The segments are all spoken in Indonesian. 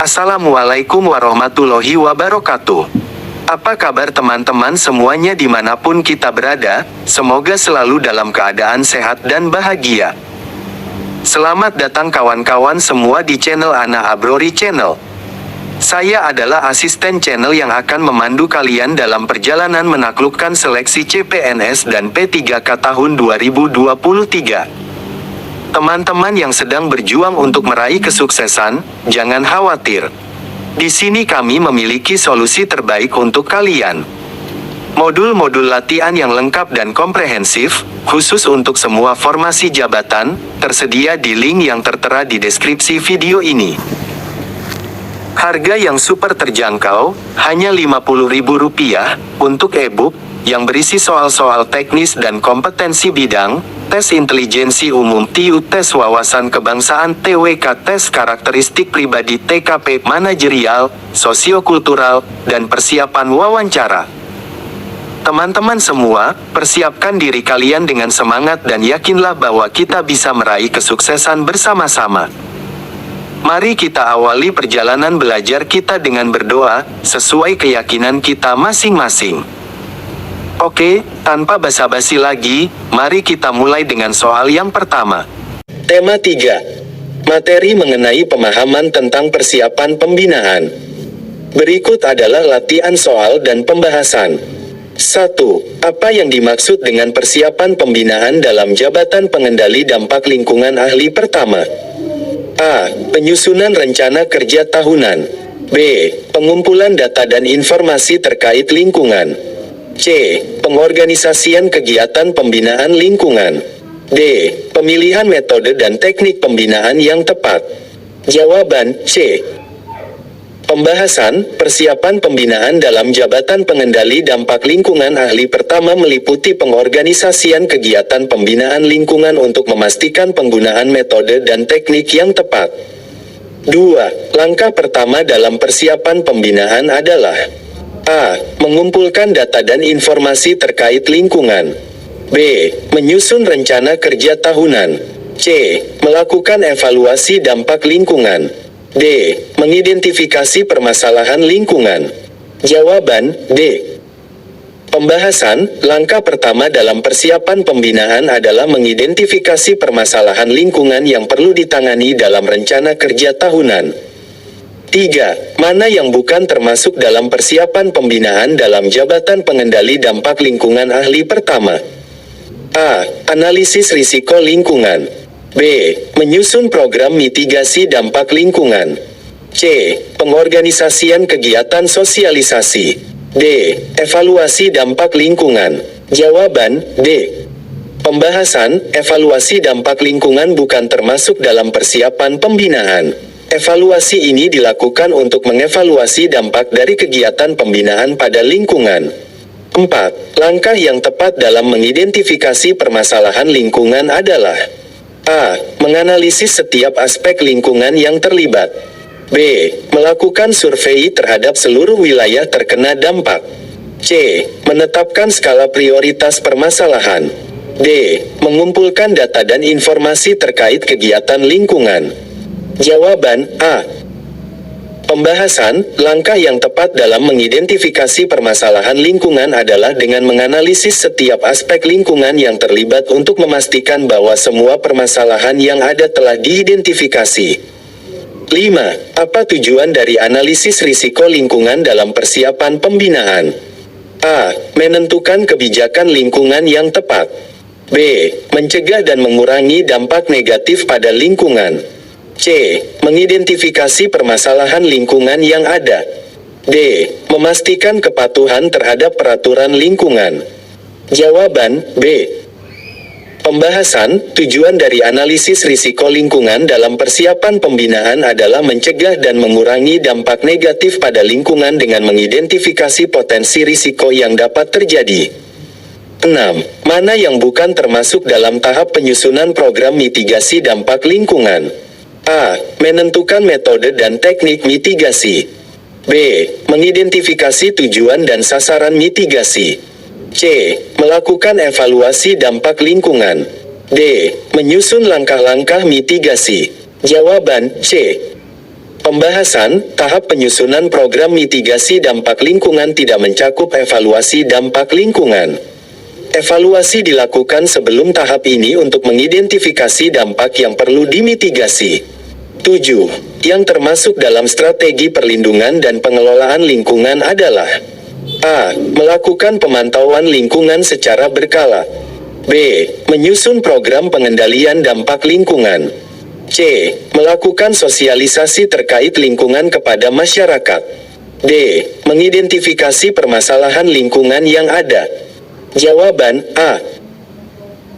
Assalamualaikum warahmatullahi wabarakatuh. Apa kabar teman-teman semuanya dimanapun kita berada? Semoga selalu dalam keadaan sehat dan bahagia. Selamat datang kawan-kawan semua di channel Ana Abrori Channel. Saya adalah asisten channel yang akan memandu kalian dalam perjalanan menaklukkan seleksi CPNS dan P3K tahun 2023. Teman-teman yang sedang berjuang untuk meraih kesuksesan, jangan khawatir. Di sini kami memiliki solusi terbaik untuk kalian. Modul-modul latihan yang lengkap dan komprehensif, khusus untuk semua formasi jabatan, tersedia di link yang tertera di deskripsi video ini. Harga yang super terjangkau, hanya Rp50.000, untuk e-book, yang berisi soal-soal teknis dan kompetensi bidang, tes intelijensi umum TIU, tes wawasan kebangsaan TWK, tes karakteristik pribadi TKP, manajerial, sosiokultural, dan persiapan wawancara. Teman-teman semua, persiapkan diri kalian dengan semangat dan yakinlah bahwa kita bisa meraih kesuksesan bersama-sama. Mari kita awali perjalanan belajar kita dengan berdoa, sesuai keyakinan kita masing-masing. Oke, tanpa basa-basi lagi, mari kita mulai dengan soal yang pertama. Tema 3. Materi mengenai pemahaman tentang persiapan pembinaan. Berikut adalah latihan soal dan pembahasan. 1. Apa yang dimaksud dengan persiapan pembinaan dalam jabatan pengendali dampak lingkungan ahli pertama? A. Penyusunan rencana kerja tahunan. B. Pengumpulan data dan informasi terkait lingkungan. C. Pengorganisasian kegiatan pembinaan lingkungan. D. Pemilihan metode dan teknik pembinaan yang tepat. Jawaban C. Pembahasan, persiapan pembinaan dalam jabatan pengendali dampak lingkungan ahli pertama meliputi pengorganisasian kegiatan pembinaan lingkungan untuk memastikan penggunaan metode dan teknik yang tepat. 2. Langkah pertama dalam persiapan pembinaan adalah A. Mengumpulkan data dan informasi terkait lingkungan. B. Menyusun rencana kerja tahunan. C. Melakukan evaluasi dampak lingkungan. D. Mengidentifikasi permasalahan lingkungan. Jawaban D. Pembahasan, langkah pertama dalam persiapan pembinaan adalah mengidentifikasi permasalahan lingkungan yang perlu ditangani dalam rencana kerja tahunan. 3. Mana yang bukan termasuk dalam persiapan pembinaan dalam jabatan pengendali dampak lingkungan ahli pertama? A. Analisis risiko lingkungan. B. Menyusun program mitigasi dampak lingkungan. C. Pengorganisasian kegiatan sosialisasi. D. Evaluasi dampak lingkungan. Jawaban D. Pembahasan, evaluasi dampak lingkungan bukan termasuk dalam persiapan pembinaan. Evaluasi ini dilakukan untuk mengevaluasi dampak dari kegiatan pembinaan pada lingkungan. 4. Langkah yang tepat dalam mengidentifikasi permasalahan lingkungan adalah A. Menganalisis setiap aspek lingkungan yang terlibat. B. Melakukan survei terhadap seluruh wilayah terkena dampak. C. Menetapkan skala prioritas permasalahan. D. Mengumpulkan data dan informasi terkait kegiatan lingkungan. Jawaban A. Pembahasan, langkah yang tepat dalam mengidentifikasi permasalahan lingkungan adalah dengan menganalisis setiap aspek lingkungan yang terlibat untuk memastikan bahwa semua permasalahan yang ada telah diidentifikasi. 5. Apa tujuan dari analisis risiko lingkungan dalam persiapan pembinaan? A. Menentukan kebijakan lingkungan yang tepat. B. Mencegah dan mengurangi dampak negatif pada lingkungan. C. Mengidentifikasi permasalahan lingkungan yang ada. D. Memastikan kepatuhan terhadap peraturan lingkungan. Jawaban B. Pembahasan, tujuan dari analisis risiko lingkungan dalam persiapan pembinaan adalah mencegah dan mengurangi dampak negatif pada lingkungan dengan mengidentifikasi potensi risiko yang dapat terjadi. 6. Mana yang bukan termasuk dalam tahap penyusunan program mitigasi dampak lingkungan? A. Menentukan metode dan teknik mitigasi. B. Mengidentifikasi tujuan dan sasaran mitigasi. C. Melakukan evaluasi dampak lingkungan. D. Menyusun langkah-langkah mitigasi. Jawaban C. Pembahasan, tahap penyusunan program mitigasi dampak lingkungan tidak mencakup evaluasi dampak lingkungan. Evaluasi dilakukan sebelum tahap ini untuk mengidentifikasi dampak yang perlu dimitigasi. 7. Yang termasuk dalam strategi perlindungan dan pengelolaan lingkungan adalah A. Melakukan pemantauan lingkungan secara berkala. B. Menyusun program pengendalian dampak lingkungan. C. Melakukan sosialisasi terkait lingkungan kepada masyarakat. D. Mengidentifikasi permasalahan lingkungan yang ada. Jawaban A.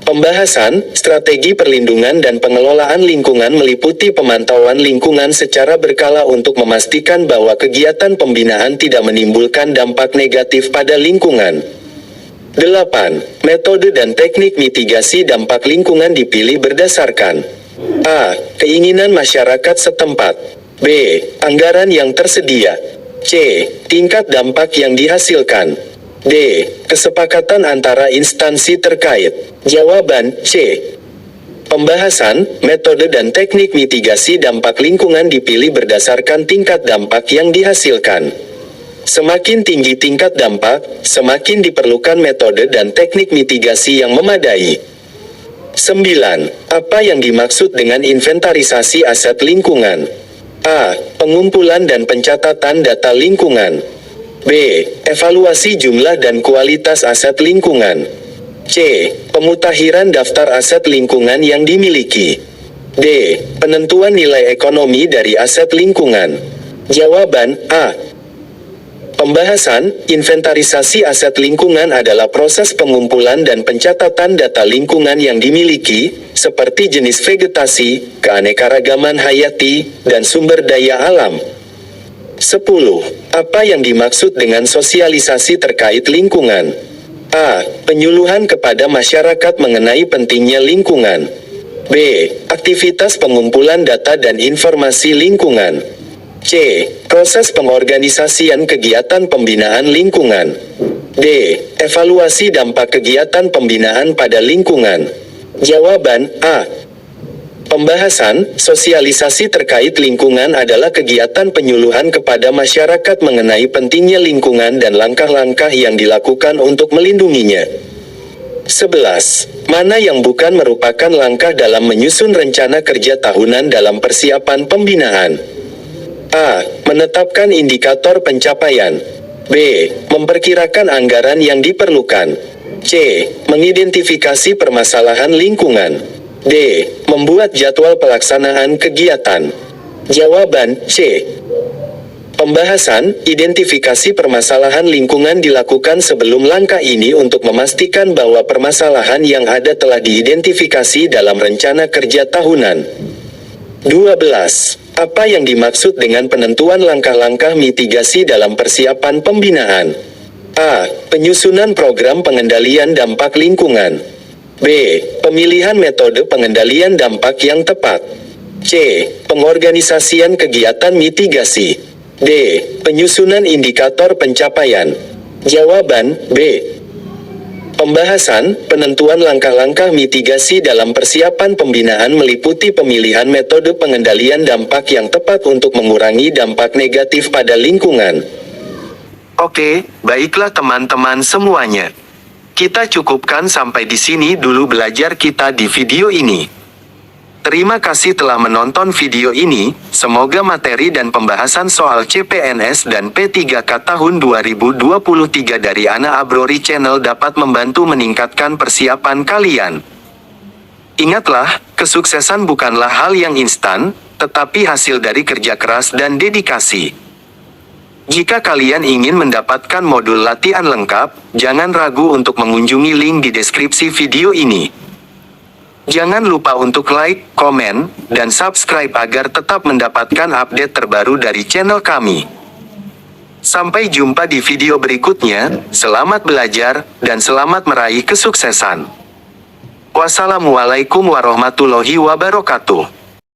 Pembahasan, strategi perlindungan dan pengelolaan lingkungan meliputi pemantauan lingkungan secara berkala untuk memastikan bahwa kegiatan pembinaan tidak menimbulkan dampak negatif pada lingkungan. 8. Metode dan teknik mitigasi dampak lingkungan dipilih berdasarkan A. Keinginan masyarakat setempat. B. Anggaran yang tersedia. C. Tingkat dampak yang dihasilkan. D. Kesepakatan antara instansi terkait. Jawaban C. Pembahasan, metode dan teknik mitigasi dampak lingkungan dipilih berdasarkan tingkat dampak yang dihasilkan. Semakin tinggi tingkat dampak, semakin diperlukan metode dan teknik mitigasi yang memadai. 9. Apa yang dimaksud dengan inventarisasi aset lingkungan? A. Pengumpulan dan pencatatan data lingkungan. B. Evaluasi jumlah dan kualitas aset lingkungan. C. Pemutakhiran daftar aset lingkungan yang dimiliki. D. Penentuan nilai ekonomi dari aset lingkungan. Jawaban A. Pembahasan, inventarisasi aset lingkungan adalah proses pengumpulan dan pencatatan data lingkungan yang dimiliki, seperti jenis vegetasi, keanekaragaman hayati, dan sumber daya alam. 10. Apa yang dimaksud dengan sosialisasi terkait lingkungan? A. Penyuluhan kepada masyarakat mengenai pentingnya lingkungan. B. Aktivitas pengumpulan data dan informasi lingkungan. C. Proses pengorganisasian kegiatan pembinaan lingkungan. D. Evaluasi dampak kegiatan pembinaan pada lingkungan. Jawaban A. Pembahasan, sosialisasi terkait lingkungan adalah kegiatan penyuluhan kepada masyarakat mengenai pentingnya lingkungan dan langkah-langkah yang dilakukan untuk melindunginya. 11. Mana yang bukan merupakan langkah dalam menyusun rencana kerja tahunan dalam persiapan pembinaan? A. Menetapkan indikator pencapaian. B. Memperkirakan anggaran yang diperlukan. C. Mengidentifikasi permasalahan lingkungan. D. Membuat jadwal pelaksanaan kegiatan. Jawaban C. Pembahasan, identifikasi permasalahan lingkungan dilakukan sebelum langkah ini untuk memastikan bahwa permasalahan yang ada telah diidentifikasi dalam rencana kerja tahunan. 12. Apa yang dimaksud dengan penentuan langkah-langkah mitigasi dalam persiapan pembinaan? A. Penyusunan program pengendalian dampak lingkungan. B. Pemilihan metode pengendalian dampak yang tepat. C. Pengorganisasian kegiatan mitigasi. D. Penyusunan indikator pencapaian. Jawaban B. Pembahasan, penentuan langkah-langkah mitigasi dalam persiapan pembinaan meliputi pemilihan metode pengendalian dampak yang tepat untuk mengurangi dampak negatif pada lingkungan. Oke, baiklah teman-teman semuanya. Kita cukupkan sampai di sini dulu belajar kita di video ini. Terima kasih telah menonton video ini, semoga materi dan pembahasan soal CPNS dan P3K tahun 2023 dari Ana Abrori Channel dapat membantu meningkatkan persiapan kalian. Ingatlah, kesuksesan bukanlah hal yang instan, tetapi hasil dari kerja keras dan dedikasi. Jika kalian ingin mendapatkan modul latihan lengkap, jangan ragu untuk mengunjungi link di deskripsi video ini. Jangan lupa untuk like, komen, dan subscribe agar tetap mendapatkan update terbaru dari channel kami. Sampai jumpa di video berikutnya, selamat belajar, dan selamat meraih kesuksesan. Wassalamualaikum warahmatullahi wabarakatuh.